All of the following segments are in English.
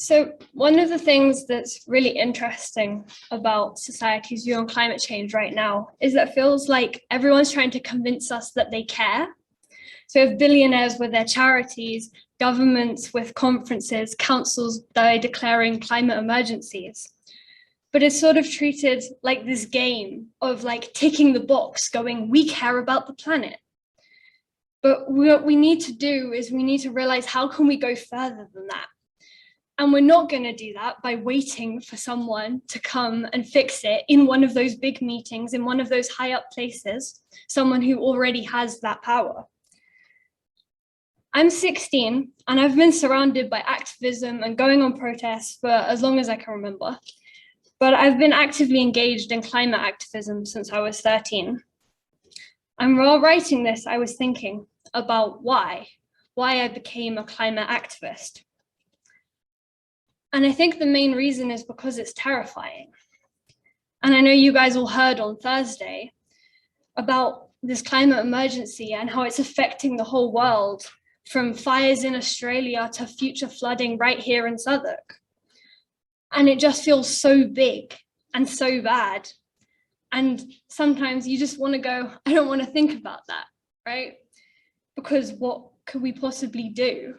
So one of the things that's really interesting about society's view on climate change right now is that it feels like everyone's trying to convince us that they care. So if billionaires with their charities, governments with conferences, councils that are declaring climate emergencies. But it's sort of treated like this game of like ticking the box going, we care about the planet. But what we need to do is we need to realize how can we go further than that? And we're not going to do that by waiting for someone to come and fix it in one of those big meetings, in one of those high up places, someone who already has that power. I'm 16 and I've been surrounded by activism and going on protests for as long as I can remember. But I've been actively engaged in climate activism since I was 13. And while writing this, I was thinking about why I became a climate activist. And I think the main reason is because it's terrifying. And I know you guys all heard on Thursday about this climate emergency and how it's affecting the whole world, from fires in Australia to future flooding right here in Southwark. And it just feels so big and so bad. And sometimes you just want to go, I don't want to think about that, right? Because what could we possibly do?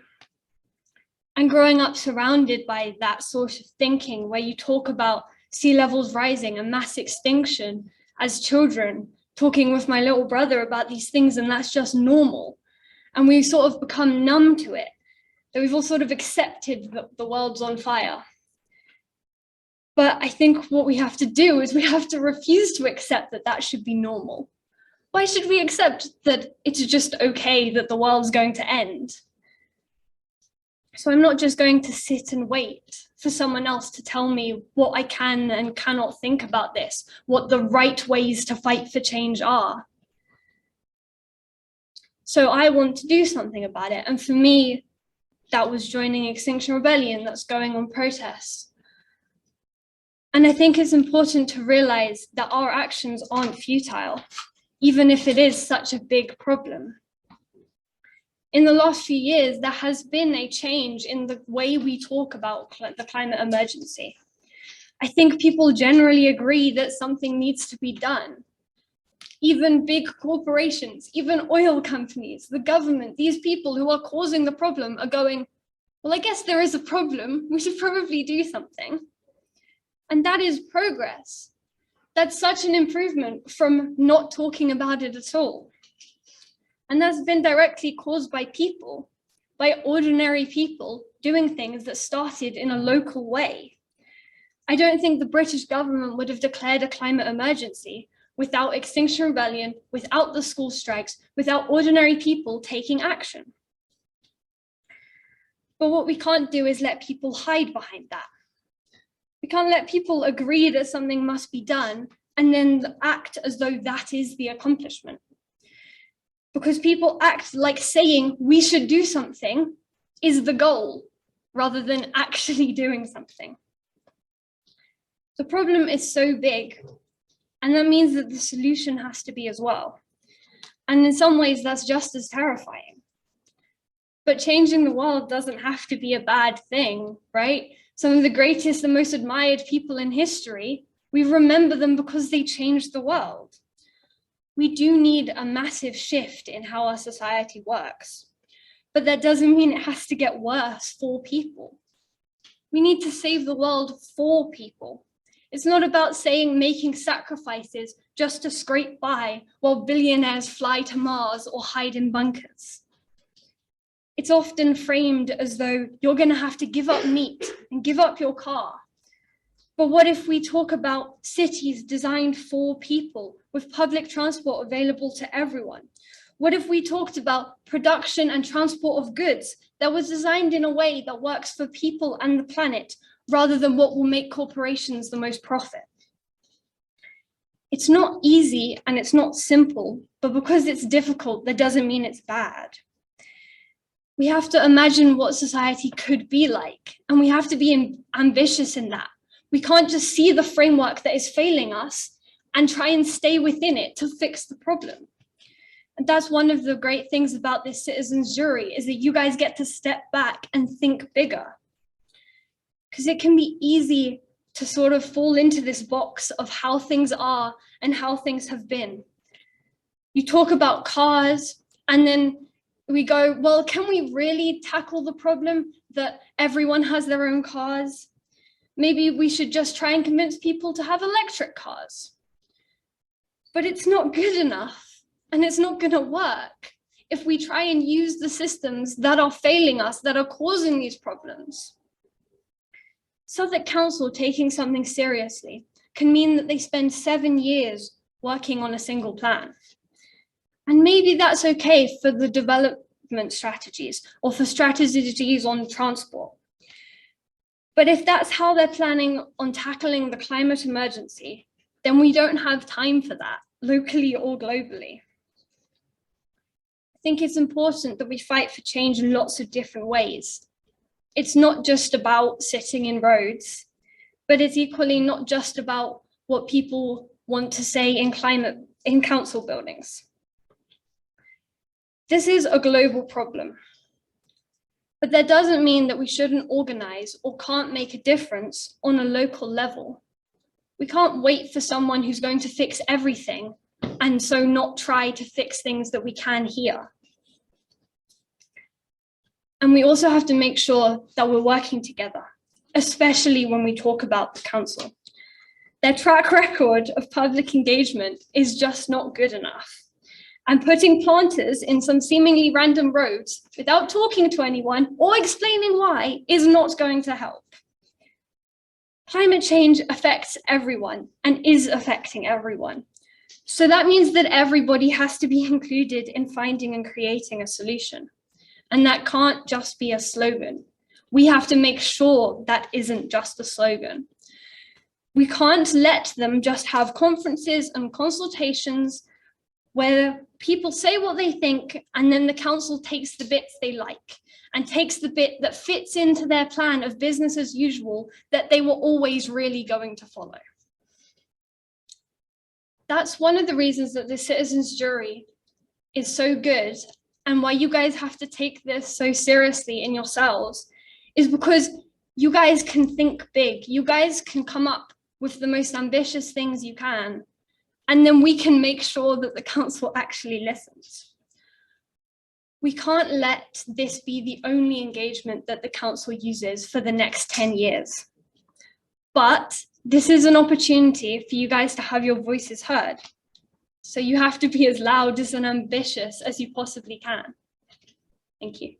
And growing up surrounded by that sort of thinking where you talk about sea levels rising and mass extinction as children, talking with my little brother about these things, and that's just normal. And we sort of become numb to it, that we've all sort of accepted that the world's on fire. But I think what we have to do is we have to refuse to accept that that should be normal. Why should we accept that it's just okay that the world's going to end? So I'm not just going to sit and wait for someone else to tell me what I can and cannot think about this, what the right ways to fight for change are. So I want to do something about it. And for me, that was joining Extinction Rebellion, that's going on protests. And I think it's important to realize that our actions aren't futile, even if it is such a big problem. In the last few years, there has been a change in the way we talk about the climate emergency. I think people generally agree that something needs to be done. Even big corporations, even oil companies, the government, these people who are causing the problem are going, well, I guess there is a problem. We should probably do something. And that is progress. That's such an improvement from not talking about it at all. And that's been directly caused by people, by ordinary people doing things that started in a local way. I don't think the British government would have declared a climate emergency without Extinction Rebellion, without the school strikes, without ordinary people taking action. But what we can't do is let people hide behind that. We can't let people agree that something must be done and then act as though that is the accomplishment. Because people act like saying we should do something is the goal rather than actually doing something. The problem is so big, and that means that the solution has to be as well. And in some ways, that's just as terrifying. But changing the world doesn't have to be a bad thing, right? Some of the greatest and most admired people in history, we remember them because they changed the world. We do need a massive shift in how our society works, but that doesn't mean it has to get worse for people. We need to save the world for people. It's not about making sacrifices just to scrape by while billionaires fly to Mars or hide in bunkers. It's often framed as though you're going to have to give up meat and give up your car. But what if we talk about cities designed for people with public transport available to everyone? What if we talked about production and transport of goods that was designed in a way that works for people and the planet rather than what will make corporations the most profit? It's not easy and it's not simple, but because it's difficult, that doesn't mean it's bad. We have to imagine what society could be like, and we have to be ambitious in that. We can't just see the framework that is failing us and try and stay within it to fix the problem. And that's one of the great things about this citizens jury, is that you guys get to step back and think bigger. because it can be easy to sort of fall into this box of how things are and how things have been. You talk about cars, and then we go, well, can we really tackle the problem that everyone has their own cars? Maybe we should just try and convince people to have electric cars. But it's not good enough, and it's not going to work if we try and use the systems that are failing us, that are causing these problems. Southwark Council taking something seriously can mean that they spend 7 years working on a single plan. And maybe that's okay for the development strategies or for strategies on transport. But if that's how they're planning on tackling the climate emergency, then we don't have time for that, locally or globally. I think it's important that we fight for change in lots of different ways. It's not just about sitting in roads, but it's equally not just about what people want to say in council buildings. This is a global problem, but that doesn't mean that we shouldn't organize or can't make a difference on a local level. We can't wait for someone who's going to fix everything and so not try to fix things that we can here. And we also have to make sure that we're working together, especially when we talk about the council. Their track record of public engagement is just not good enough. And putting planters in some seemingly random roads without talking to anyone or explaining why is not going to help. Climate change affects everyone and is affecting everyone. So that means that everybody has to be included in finding and creating a solution. And that can't just be a slogan. We have to make sure that isn't just a slogan. We can't let them just have conferences and consultations where people say what they think, and then the council takes the bits they like and takes the bit that fits into their plan of business as usual that they were always really going to follow. That's one of the reasons that the citizens' jury is so good, and why you guys have to take this so seriously in yourselves, is because you guys can think big. You guys can come up with the most ambitious things you can, and then we can make sure that the council actually listens. We can't let this be the only engagement that the council uses for the next 10 years. But this is an opportunity for you guys to have your voices heard. So you have to be as loud and ambitious as you possibly can. Thank you.